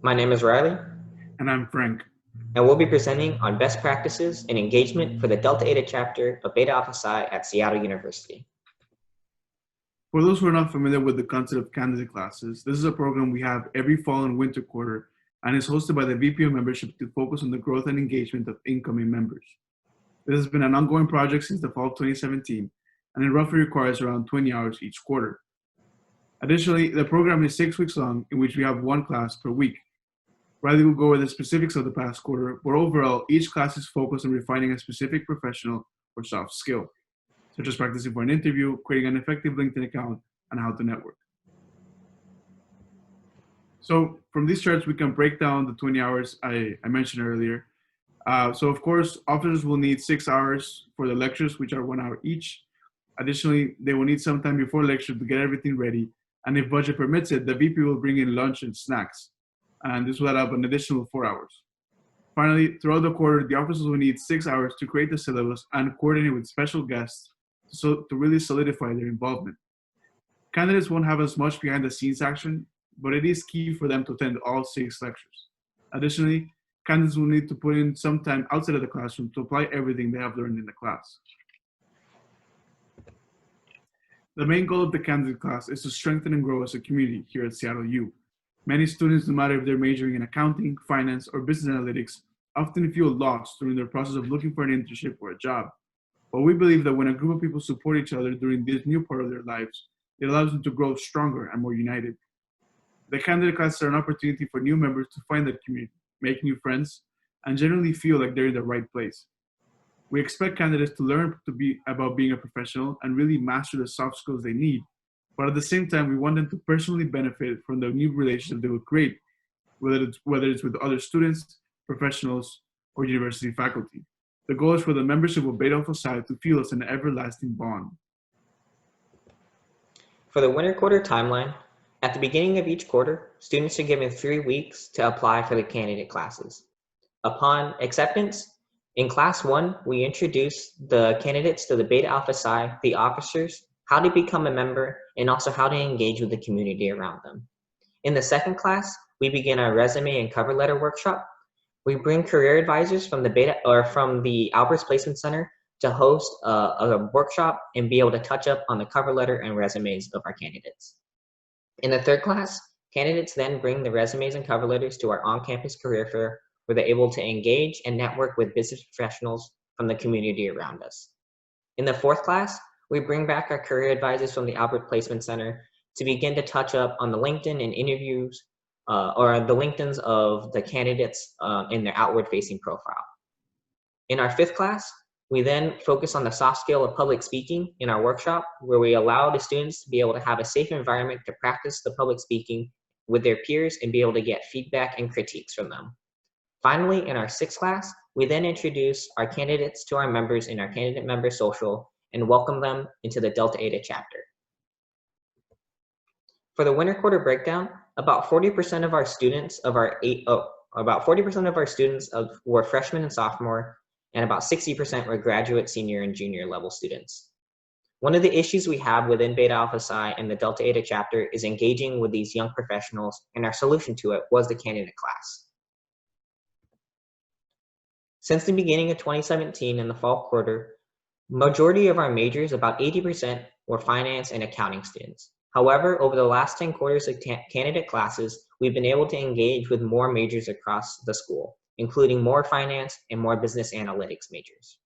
My name is Riley, And I'm Frank. and we'll be presenting on best practices and engagement for the Delta Eta chapter of Beta Alpha Psi at Seattle University. For those who are not familiar with the concept of candidate classes, this is a program we have every fall and winter quarter and is hosted by the VP of Membership to focus on the growth and engagement of incoming members. This has been an ongoing project since the fall of 2017, and it roughly requires around 20 hours each quarter. Additionally, the program is 6 weeks long, in which we have one class per week. Riley will go over the specifics of the past quarter, but overall, each class is focused on refining a specific professional or soft skill, such as practicing for an interview, creating an effective LinkedIn account, and how to network. So from these charts, we can break down the 20 hours I mentioned earlier. So of course, officers will need 6 hours for the lectures, which are 1 hour each. Additionally, they will need some time before lecture to get everything ready. And if budget permits it, the VP will bring in lunch and snacks. And this will add up an additional 4 hours. Finally, throughout the quarter, the officers will need 6 hours to create the syllabus and coordinate with special guests to really solidify their involvement. Candidates won't have as much behind the scenes action, but it is key for them to attend all 6 lectures. Additionally, candidates will need to put in some time outside of the classroom to apply everything they have learned in the class. The main goal of the candidate class is to strengthen and grow as a community here at Seattle U. Many students, no matter if they're majoring in accounting, finance, or business analytics, often feel lost during their process of looking for an internship or a job. But we believe that when a group of people support each other during this new part of their lives, it allows them to grow stronger and more united. The candidate classes are an opportunity for new members to find that community, make new friends, and generally feel like they're in the right place. We expect candidates to learn about being a professional and really master the soft skills they need. But at the same time, we want them to personally benefit from the new relationship they will create, whether it's with other students, professionals, or university faculty. The goal is for the membership of Beta Alpha Psi to feel as an everlasting bond. For the winter quarter timeline, at the beginning of each quarter, students are given 3 weeks to apply for the candidate classes. Upon acceptance, in Class 1, we introduce the candidates to the Beta Alpha Psi, the officers, how to become a member, and also how to engage with the community around them. In the second class, we begin our resume and cover letter workshop. We bring career advisors from the Alberts Placement Center to host a workshop and be able to touch up on the cover letter and resumes of our candidates. In the third class, candidates then bring the resumes and cover letters to our on-campus career fair, where they're able to engage and network with business professionals from the community around us. In the fourth class, we bring back our career advisors from the Albert Placement Center to begin to touch up on the LinkedIn and interviews or the LinkedIns of the candidates in their outward-facing profile. In our fifth class, we then focus on the soft skill of public speaking in our workshop, where we allow the students to be able to have a safe environment to practice the public speaking with their peers and be able to get feedback and critiques from them. Finally, in our sixth class, we then introduce our candidates to our members in our candidate member social and welcome them into the Delta Eta chapter. For the winter quarter breakdown, about 40% of our students were freshmen and sophomore, and about 60% were graduate, senior, and junior level students. One of the issues we have within Beta Alpha Psi and the Delta Eta chapter is engaging with these young professionals, and our solution to it was the candidate class. Since the beginning of 2017 in the fall quarter, majority of our majors, about 80%, were finance and accounting students. However, over the last 10 quarters of candidate classes, we've been able to engage with more majors across the school, including more finance and more business analytics majors.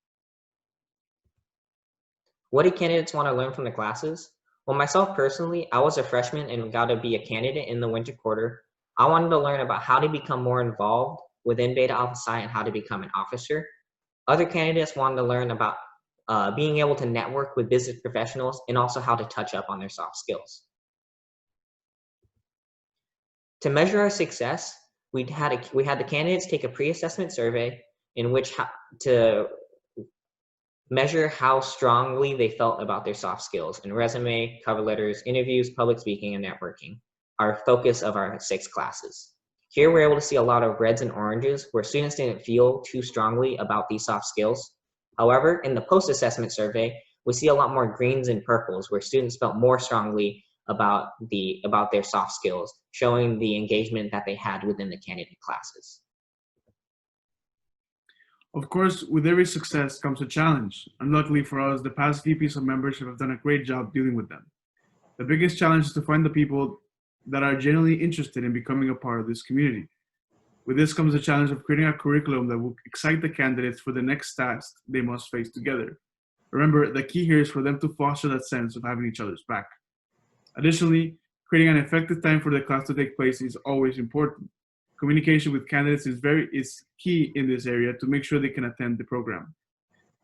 What do candidates want to learn from the classes? Well, myself personally, I was a freshman and got to be a candidate in the winter quarter. I wanted to learn about how to become more involved within Beta Alpha Psi and how to become an officer. Other candidates wanted to learn about being able to network with business professionals and also how to touch up on their soft skills. To measure our success, we had the candidates take a pre-assessment survey in which to measure how strongly they felt about their soft skills in resume, cover letters, interviews, public speaking, and networking, our focus of our 6 classes. Here we're able to see a lot of reds and oranges where students didn't feel too strongly about these soft skills. However, in the post-assessment survey, we see a lot more greens and purples where students felt more strongly about their soft skills, showing the engagement that they had within the candidate classes. Of course, with every success comes a challenge. Unluckily for us, the past VPs of membership have done a great job dealing with them. The biggest challenge is to find the people that are genuinely interested in becoming a part of this community. With this comes the challenge of creating a curriculum that will excite the candidates for the next task they must face together. Remember, the key here is for them to foster that sense of having each other's back. Additionally, creating an effective time for the class to take place is always important. Communication with candidates is key in this area to make sure they can attend the program.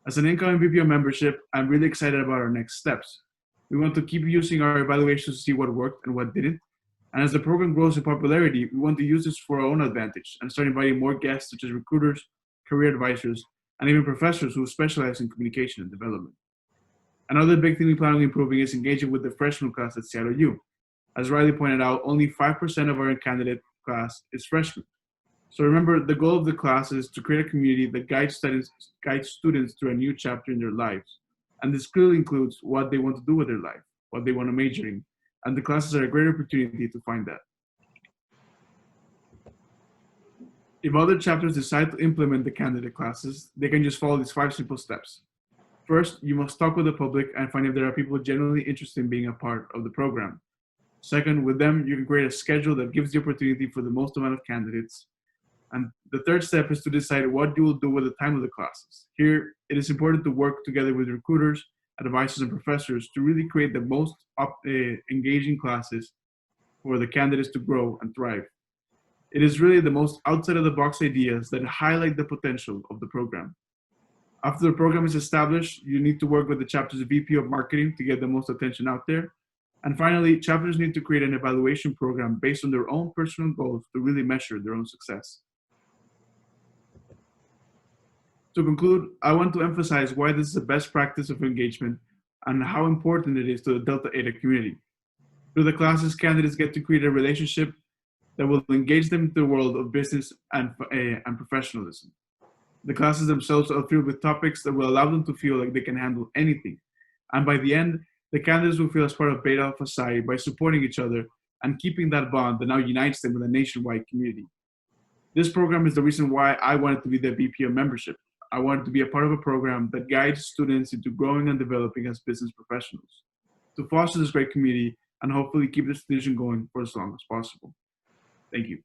As an incoming VP of membership, I'm really excited about our next steps. We want to keep using our evaluations to see what worked and what didn't. And as the program grows in popularity, we want to use this for our own advantage and start inviting more guests such as recruiters, career advisors, and even professors who specialize in communication and development. Another big thing we plan on improving is engaging with the freshman class at Seattle U. As Riley pointed out, only 5% of our candidate class is freshmen. So remember, the goal of the class is to create a community that guides students through a new chapter in their lives. And this clearly includes what they want to do with their life, what they want to major in, and the classes are a great opportunity to find that. If other chapters decide to implement the candidate classes, they can just follow these 5 simple steps. First, you must talk with the public and find if there are people genuinely interested in being a part of the program. Second, with them, you can create a schedule that gives the opportunity for the most amount of candidates. And the third step is to decide what you will do with the time of the classes. Here, it is important to work together with recruiters, advisors, and professors to really create the most engaging classes for the candidates to grow and thrive. It is really the most outside-of-the-box ideas that highlight the potential of the program. After the program is established, you need to work with the chapter's VP of marketing to get the most attention out there. And finally, chapters need to create an evaluation program based on their own personal goals to really measure their own success. To conclude, I want to emphasize why this is the best practice of engagement and how important it is to the Delta Eta community. Through the classes, candidates get to create a relationship that will engage them in the world of business and professionalism. The classes themselves are filled with topics that will allow them to feel like they can handle anything. And by the end, the candidates will feel as part of Beta Alpha Psi by supporting each other and keeping that bond that now unites them with a nationwide community. This program is the reason why I wanted to be the VP of membership. I wanted to be a part of a program that guides students into growing and developing as business professionals, to foster this great community and hopefully keep this tradition going for as long as possible. Thank you.